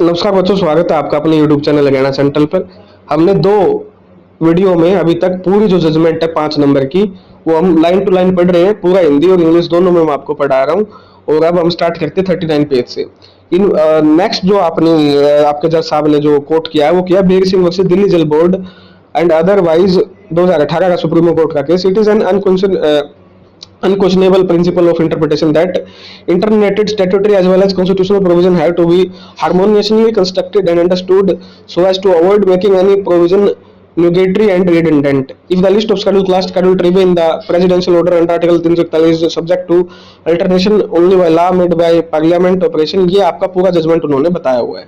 नमस्कार बच्चों, स्वागत है आपका अपने YouTube चैनल ज्ञाना सेंट्रल पर। हमने दो वीडियो में अभी तक पूरी जो जजमेंट है 5 नंबर की, वो हम लाइन टू लाइन पढ़ रहे हैं। पूरा हिंदी और इंग्लिश दोनों में मैं आपको पढ़ा रहा हूँ। और अब हम स्टार्ट करते हैं 39 पेज से। इन नेक्स्ट जो आपके जज साहब ने जो कोट किया है वो किया बीर सिंह वर्सेस दिल्ली जल बोर्ड एंड अदरवाइज 2018 का सुप्रीम कोर्ट का case. It is an unquestionable principle of interpretation that interpreted statutory as well as constitutional provision have to be harmoniously constructed and understood so as to avoid making any provision nugatory and redundant. If the list of scheduled class scheduled to be in the presidential order under article 341 is subject to alteration only by law made by parliament operation, ये आपका पूरा judgement उन्होंने बताया हुआ है,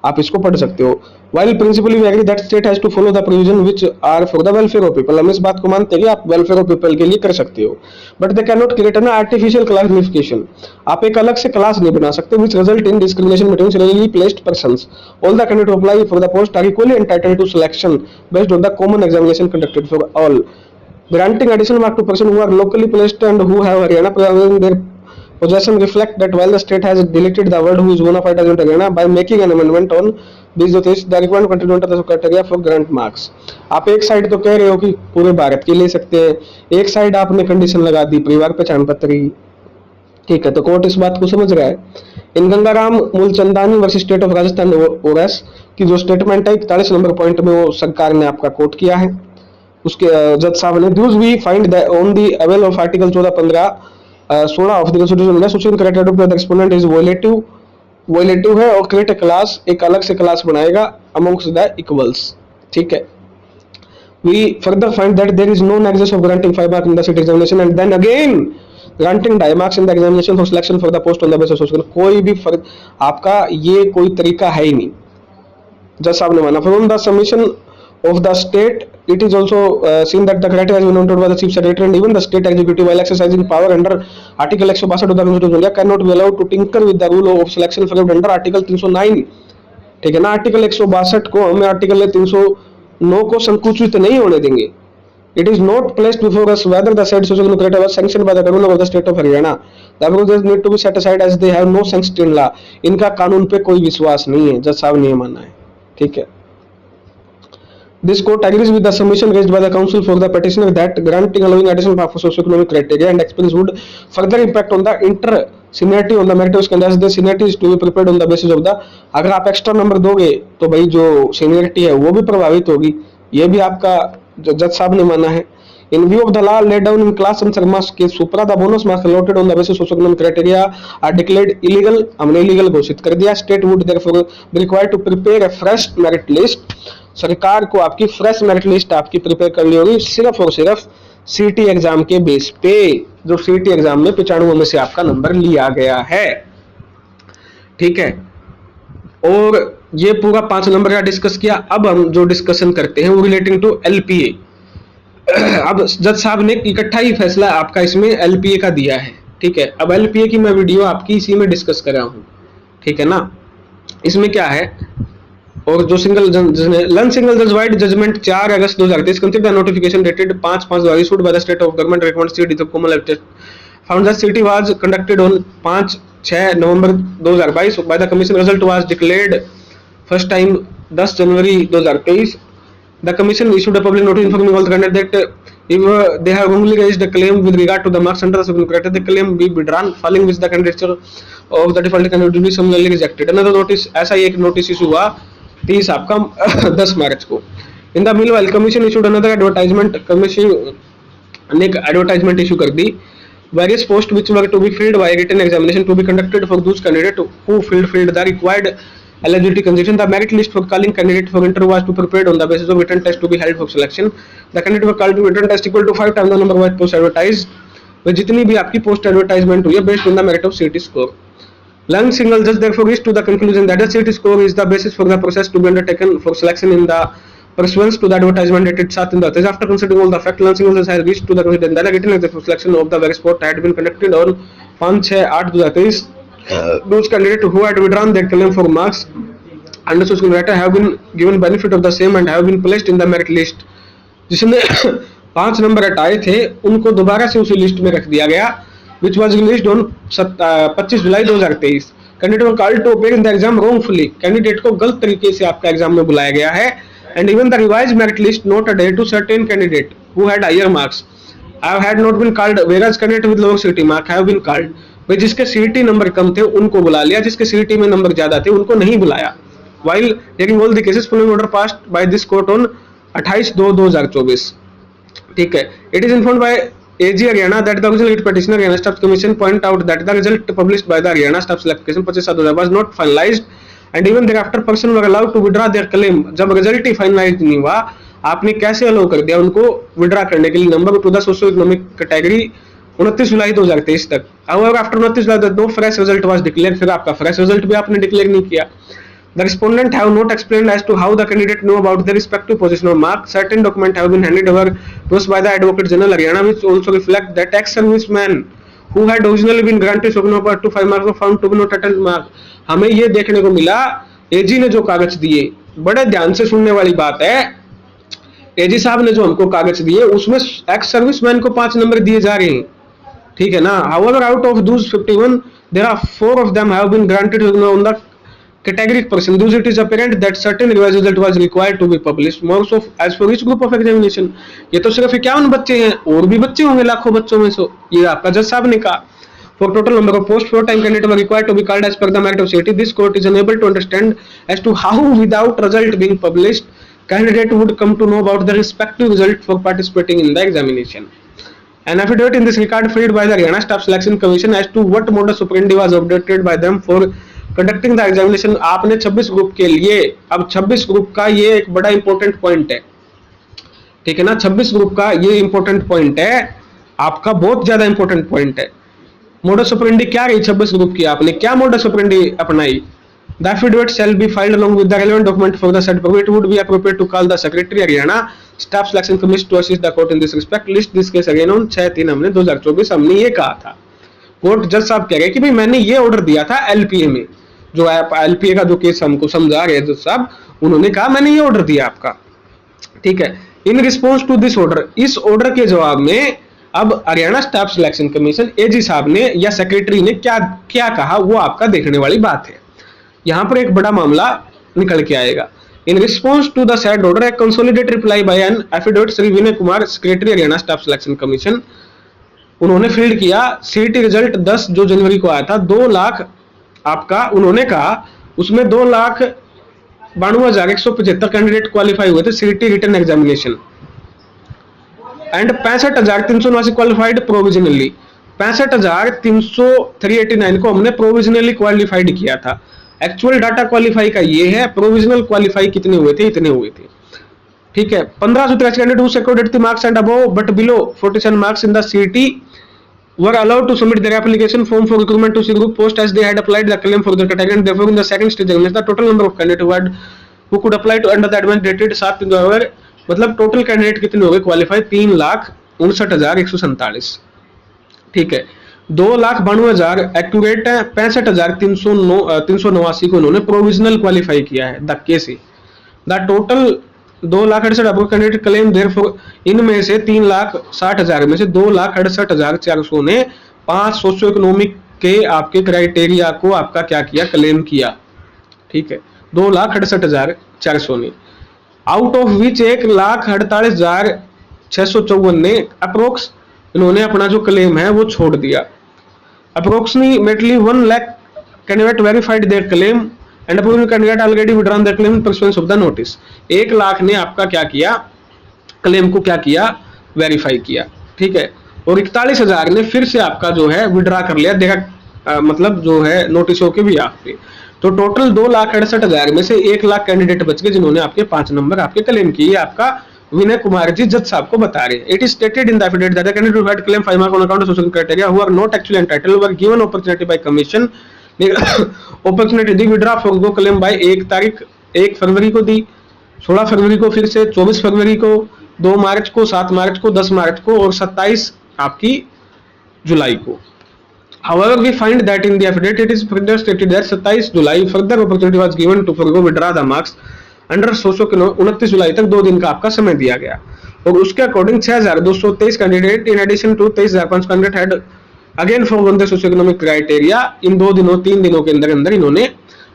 आप इसको पढ़ सकते हो। While principally we agree that state has to follow the provision which are for the welfare of people, हम इस बात को मानते हैं कि आप welfare of people के लिए कर सकते हो, but they cannot create an artificial classification, आप एक अलग से क्लास नहीं बना सकते which result in discrimination between similarly placed persons. All the candidates who apply for the post are equally entitled to selection based on the common examination conducted for all. Granting additional mark to persons who are locally placed and who have Haryana in their possession reflect that while the state has deleted the word who is bona fide as Haryana by making an amendment on these the requirement continued the criteria for grant marks. आप एक side तो कह रहे हो कि पूरे भारत के ले सकते हैं, एक साइड आपने कंडीशन लगा दी परिवार पहचान पत्र की, ठीक है। तो कोर्ट इस बात को समझ रहा है। In Gangaram Moolchandani versus state of Rajasthan ors की जो स्टेटमेंट है 41 नंबर पॉइंट में वो सरकार ने आपका कोट किया है। उसके जज साहब ने thus we find on the avail of article 14-15-16 of the constitution social criteria of the exponent is violative है और क्रिएट ए क्लास, एक अलग से क्लास बनाएगा अमंग्स द इक्वल्स, ठीक है। We further find that there is no nexus of granting 5 marks in the seat examination and then again granting 2 marks in the examination for selection for the post on the basis of social। कोई भी फर्क आपका ये कोई तरीका है ही नहीं। जज साहब ने माना from the submission of the state it is also seen that the criteria has been noted by the chief secretary and even the state executive while exercising power under article 162 of the constitution cannot be allowed to tinker with the rule of selection framed under article 309, ठीक है ना। Article 162 को हम article 309 को संकुचित नहीं होने देंगे। It is not placed before us whether the said social criteria was sanctioned by the governor of the state of Haryana. The rules need to be set aside as they have no sanctioned in law. इनका कानून पे कोई विश्वास नहीं है, जज साहब ने ये मानना है, ठीक है। This court agrees with the submission raised by the counsel for the petitioner that granting allowing additional power for socio-economic criteria and experience would further impact on the inter-seniority on the meritorious candidates. The seniority is to be prepared on the basis of the, अगर आप extra number दोगे तो भाई जो seniority है वो भी प्रभावित होगी, ये भी आपका जज साहब ने माना है। In view of the law laid down in class and Sharma's case, supra the bonus marks allotted on the basis of socio-economic criteria are declared illegal, हमने illegal घोषित कर दिया। State would therefore be required to prepare a fresh merit list. सरकार को आपकी fresh merit list आपकी prepare करनी होगी सिर्फ और सिर्फ सीटी एग्जाम के बेस पे, जो सीटी एग्जाम में 95 में से आपका नंबर लिया गया है, ठीक है। और ये पूरा 5 नंबर का डिस्कस किया। अब हम जो डिस्कशन करते हैं वो रिलेटिंग टू एलपीए। अब जज साहब ने इकट्ठा ही फैसला आपका इसमें एलपीए का दिया है, ठीक है। अब एलपीए की मैं वीडियो आपकी इसी में डिस्कस कर रहा हूं, ठीक है ना। इसमें क्या है, और जो सिंगल जज vide judgment 4 August 2023 consider notification dated 5/5 issued by the state of government recommend CT the common test found that CT was conducted on 5-6 November 2022 by the commission. Result was declared first time 10 January 2023। The commission issued a public notice informing all the candidates that if they have wrongly raised a claim with regard to the marks under the subsequent criteria, the claim be withdrawn, following which the candidature of the default candidate will be summarily rejected. Another notice, ऐसा ही एक notice issue हुआ 30 आपका 10 March को। In the meanwhile commission issued another advertisement, commission ने एक advertisement issue कर दी। Various post which were to be filled by written examination to be conducted for those candidate who filled the required eligibility condition. The merit list for calling candidate for interview was to prepared on the basis of written test to be held for selection. The candidate were called to written test equal to 5 times the number of post advertised, with जितनी भी आपकी post advertisement हुई है based on the merit of CT score. Lang single judge therefore reached to the conclusion that the CT score is the basis for the process to be undertaken for selection in the pursuant to the advertisement dated 7 in the authors. After considering all the facts, Lang single judge has reached to the conclusion that the written exam for selection of the various post had been conducted on 5/6/8/2023. Those candidates who had withdrawn their claim for marks under social criteria have been given benefit of the same and have been placed in the merit list. जिसने 5 number हटाए थे उनको दोबारा से उसी list में रख दिया गया, which was released on 25 July 2023। Candidate were called to appear in the exam wrongfully, candidate को गलत तरीके से आपका एग्जाम में बुलाया गया है। And even the revised merit list not adhere to certain candidate who had higher marks have not been called, whereas candidate with lower CET mark have been called. भाई जिसके सीईटी नंबर कम थे उनको बुला लिया, जिसके सीईटी में number ज्यादा थे उनको नहीं बुलाया। while taking all the cases following order passed by this court on 28/2/2024। ठीक है, it is informed by AG Haryana that the original writ petitioner Haryana Staff Commission point out that the result published by the Haryana Staff Select Commission 25/7/2000 was not finalized and even thereafter person were allowed to withdraw their claim। जब result ही finalise नहीं हुआ, आपने कैसे allow कर दिया उनको withdraw करने के लिए number two the socio economic category 29 जुलाई 2023 तक। However, after 29 July no fresh result was declared, फिर आपका फ्रेश रिजल्ट भी आपने डिक्लेयर नहीं किया। The respondent have not explained as to how the candidate knew about their respective position or mark. Certain documents have been handed over to us by the Advocate General Haryana, which also reflect that ex-serviceman who had originally been granted Shogno up to 5 marks were found to be not attend mark। हमें ये देखने को मिला, एजी ने जो कागज दिए, बड़े ध्यान से सुनने वाली बात है, एजी साहब ने जो हमको कागज दिए उसमें एक्स सर्विसमैन को 5 नंबर दिए जा रहे हैं। ठीक है ना। However, out of those 51, there are 4 of them have been granted on the category person, thus it is apparent that certain revised result was required to be published more so as for each group of examination। ये तो सिर्फ 51 बच्चे हैं, और भी बच्चे होंगे लाखों बच्चों में से, ये आपका जज साहब ने कहा। For total number of posts, 4 time candidates were required to be called as per the merit of CET। This court is unable to understand as to how without result being published candidate would come to know about the respective result for participating in the examination। An affidavit in this regard filed by the Haryana Staff Selection Commission as to what modus operandi was adopted by them for conducting the examination। आपने 26 group के लिए, अब 26 group का ये एक बड़ा important point है, ठीक है ना। 26 ग्रुप का ये इंपॉर्टेंट पॉइंट है, आपका बहुत ज्यादा इंपॉर्टेंट पॉइंट है। मोडस ऑपरेंडी क्या रही 26 ग्रुप की, आपने क्या मोडस ऑपरेंडी अपनाई। The affidavit shall be filed along with the relevant document for the said purpose। It would be appropriate to call the Secretary Haryana Staff Selection Commission to assist the court in this respect। List this case again on 6/3 हमने 2024 हमने ये कहा था। Court जज साहब कह रहे कि भाई मैंने ये ऑर्डर दिया था एलपीए में, जो एलपीए का जो केस हमको समझा रहे हैं जज साहब, उन्होंने कहा मैंने ये ऑर्डर दिया आपका। ठीक है, in response to this order, इस ऑर्डर के जवाब में अब Haryana staff selection commission AG साहब ने या सेक्रेटरी ने क्या क्या कहा वो आपका देखने वाली बात है। यहां पर एक बड़ा मामला निकल के आएगा। In response to the said order, एक consolidated reply by an affidavit Shri Vinay Kumar, secretary Haryana staff selection commission, उन्होंने फील्ड किया सीईटी रिजल्ट 10 जो जनवरी को आया था, 2 लाख आपका, उन्होंने कहा उसमें 2,92,175 कैंडिडेट क्वालिफाई हुए थे CET written examination and 65,379 qualified provisionally. 65,389 को हमने प्रोविजनली क्वालिफाइड किया था। एक्चुअल डाटा क्वालिफाई का ये है, प्रोविजनल क्वालिफाई कितने हुए थे, इतने हुए थे। ठीक है, 1583 candidate who secured the marks and above but below 47 marks in the CET were allowed to submit their application form for recruitment to C group post as they had applied the claim for their category, and therefore in the second stage examination the total number of candidates who could apply to under the advance dated 7 November, मतलब total candidate कितने हो गए qualify, 3,59,147। ठीक है, 2,92,000 accurate है, 65,389 को उन्होंने provisional qualify किया है धक्के से। द टोटल 2,68,000 आपको कैंडिडेट क्लेम, देयरफॉर इनमें से 3,60,000 में से 2,68,400 ने 5 सोशियो इकोनॉमिक के आपके क्राइटेरिया को आपका क्या किया, क्लेम किया। ठीक है, 2,68,400 ने, आउट ऑफ विच 1,48,654 ने अप्रोक्स इन्होंने अपना जो क्लेम है वो छोड़ दिया। Approximately 1 lakh candidate verified there claim and approved candidate already withdrawn there claim in pursuance of the notice. 1 lakh ने आपका क्या किया, क्लेम को क्या किया, वेरीफाई किया। ठीक है, और 41,000 ने फिर से आपका जो है विड्रा कर लिया, देखा मतलब जो है नोटिसों के भी आप पे। तो टोटल 2,68,000 में से 1 लाख कैंडिडेट बच गए जिन्होंने आपके 5 नंबर आपके क्लेम किए। आपका विनय कुमार जी जज साहब को बता रहे हैं। It is stated in the affidavit that the candidate who had claim 5 marks on account of social criteria who are not actually entitled were given opportunity by commission, opportunity the withdraw for those claim by 1 February को दी, 16 फरवरी को फिर से, 24 फरवरी को, 2 मार्च को, 7 मार्च को, 10 March को और 27 आपकी जुलाई को। However, we find that in the affidavit it is further stated that 27 July further opportunity was given to forgo withdraw the marks under socio के 29 जुलाई तक 2 दिन का आपका समय दिया गया और उसके according 6,223 candidate in addition to 23,500 candidate had again forgone the socio economic criteria, इन 3 दिनों के अंदर अंदर इन्होंने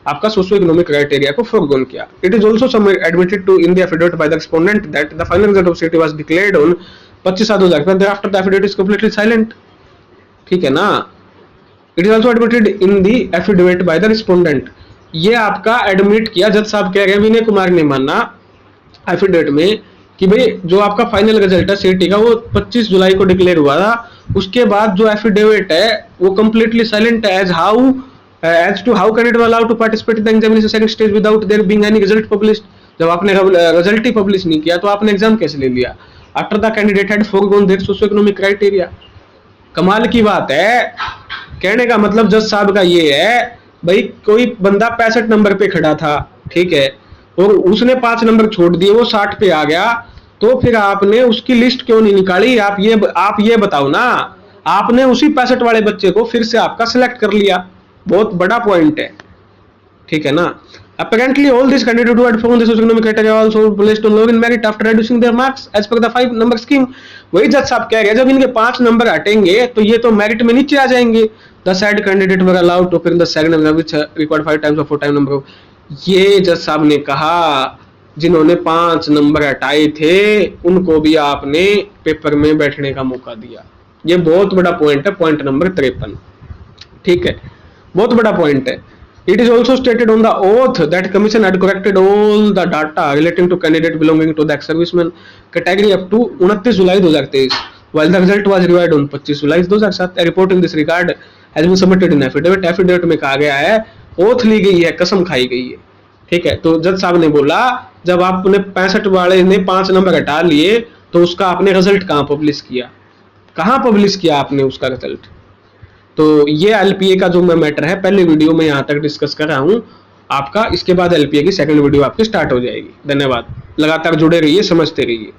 आपका सोशियो इकोनॉमिक क्राइटेरिया को फॉरगॉन किया. It is also admitted to in the affidavit by the respondent that the final result of CT was declared on 25/7/2005. After the affidavit is completely silent. ठीक है ना. It is also admitted in the affidavit by the respondent. ये आपका admit किया, जज साहब कह रहे हैं, विनय कुमार ने माना एफिडेविट में कि भाई जो आपका फाइनल रिजल्ट है सीटी का वो 25 जुलाई को डिक्लेयर हुआ था. उसके बाद जो एफिडेविट है वो कंप्लीटली साइलेंट है as to how candidate were allowed to participate in the examination second stage without there being any result published. जब आपने रिजल्ट ही पब्लिश नहीं किया तो आपने एग्जाम कैसे ले लिया? After the candidate had forgone their socio economic criteria. कमाल की बात है. कहने का मतलब जज साहब का ये है, भाई कोई बंदा 65 नंबर पे खड़ा था, ठीक है, और उसने 5 नंबर छोड़ दिए, वो 60 पे आ गया, तो फिर आपने उसकी लिस्ट क्यों नहीं निकाली? आप ये बताओ ना. आपने उसी 65 वाले बच्चे को फिर से आपका सिलेक्ट कर लिया. बहुत बड़ा पॉइंट है. ठीक है ना. Apparently all these candidates who had found the socio-economic criteria also placed on lower in merit after reducing their marks as per the 5 number scheme. वही जज साहब कह रहे हैं जब इनके 5 नंबर हटेंगे तो ये तो मेरिट में नीचे आ जाएंगे. The said candidate were allowed to appear in the second exam which required 5 times or 4 times number. ये जज साहब ने कहा जिन्होंने 5 नंबर हटाए थे उनको भी आपने पेपर में बैठने का मौका दिया. ये बहुत बड़ा पॉइंट है, पॉइंट नंबर 53. ठीक है, बहुत बड़ा पॉइंट है. It is also stated on the oath that commission had corrected all the data relating to candidate belonging to the ex-serviceman category up to 29 July 2023, while the result was revised on 25 July 2007. A report in this regard has been submitted in affidavit. Affidavit में कहा गया है, oath ली गई है, कसम खाई गई है. ठीक है, तो जज साहब ने बोला जब आपने 65 वाले ने 5 नंबर हटा लिए तो उसका आपने रिजल्ट कहाँ पब्लिश किया? कहाँ पब्लिश किया आपने उसका रिजल्ट? तो ये एलपीए का जो मैटर है पहले वीडियो में यहाँ तक डिस्कस कर रहा हूँ आपका. इसके बाद एलपीए की सेकंड वीडियो आपकी स्टार्ट हो जाएगी. धन्यवाद. लगातार जुड़े रहिए, समझते रहिए.